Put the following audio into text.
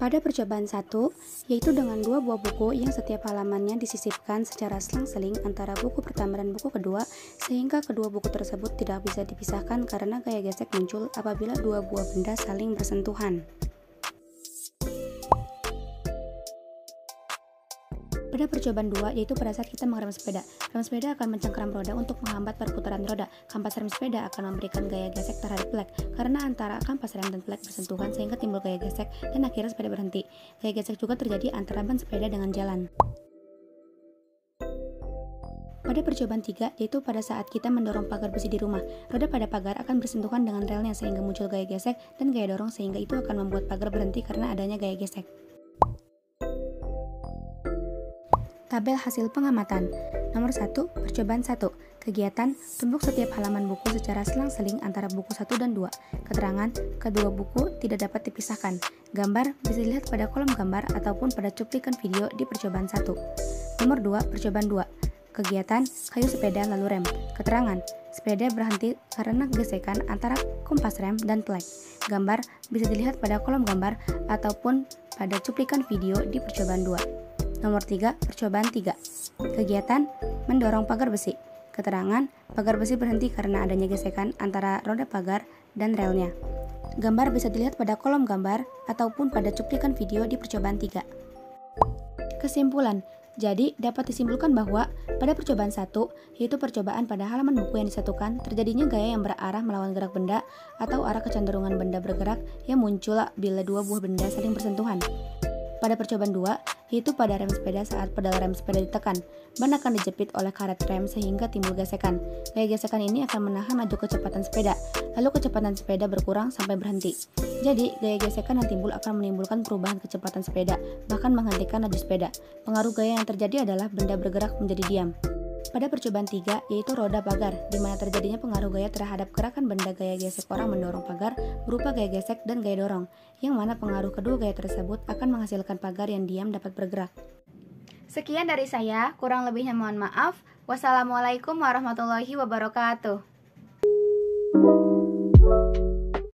Pada percobaan 1, yaitu dengan dua buah buku yang setiap halamannya disisipkan secara selang-seling antara buku pertama dan buku kedua, sehingga kedua buku tersebut tidak bisa dipisahkan karena gaya gesek muncul apabila dua buah benda saling bersentuhan. Pada percobaan 2, yaitu pada saat kita mengerem sepeda. Rem sepeda akan mencengkeram roda untuk menghambat perputaran roda. Kampas rem sepeda akan memberikan gaya gesek terhadap plek, karena antara kampas rem dan plek bersentuhan sehingga timbul gaya gesek dan akhirnya sepeda berhenti. Gaya gesek juga terjadi antara ban sepeda dengan jalan. Pada percobaan 3, yaitu pada saat kita mendorong pagar besi di rumah, roda pada pagar akan bersentuhan dengan relnya sehingga muncul gaya gesek dan gaya dorong sehingga itu akan membuat pagar berhenti karena adanya gaya gesek. Tabel hasil pengamatan. Nomor 1, percobaan 1. Kegiatan, tumbuk setiap halaman buku secara selang-seling antara buku 1 dan 2. Keterangan, kedua buku tidak dapat dipisahkan. Gambar bisa dilihat pada kolom gambar ataupun pada cuplikan video di percobaan 1. Nomor 2, percobaan 2. Kegiatan, kayu sepeda lalu rem. Keterangan, sepeda berhenti karena gesekan antara kompas rem dan plek. Gambar bisa dilihat pada kolom gambar ataupun pada cuplikan video di percobaan 2. Nomor 3, percobaan 3. Kegiatan, mendorong pagar besi. Keterangan, pagar besi berhenti karena adanya gesekan antara roda pagar dan relnya. Gambar bisa dilihat pada kolom gambar ataupun pada cuplikan video di percobaan 3. Kesimpulan, jadi dapat disimpulkan bahwa pada percobaan 1, yaitu percobaan pada halaman buku yang disatukan, terjadinya gaya yang berarah melawan gerak benda atau arah kecenderungan benda bergerak yang muncul bila dua buah benda saling bersentuhan. Pada percobaan 2, yaitu pada rem sepeda saat pedal rem sepeda ditekan, ban akan dijepit oleh karet rem sehingga timbul gesekan. Gaya gesekan ini akan menahan laju kecepatan sepeda, lalu kecepatan sepeda berkurang sampai berhenti. Jadi, gaya gesekan yang timbul akan menimbulkan perubahan kecepatan sepeda, bahkan menghentikan laju sepeda. Pengaruh gaya yang terjadi adalah benda bergerak menjadi diam. Pada percobaan 3, yaitu roda pagar, di mana terjadinya pengaruh gaya terhadap gerakan benda gaya gesek orang mendorong pagar berupa gaya gesek dan gaya dorong, yang mana pengaruh kedua gaya tersebut akan menghasilkan pagar yang diam dapat bergerak. Sekian dari saya, kurang lebihnya mohon maaf. Wassalamualaikum warahmatullahi wabarakatuh.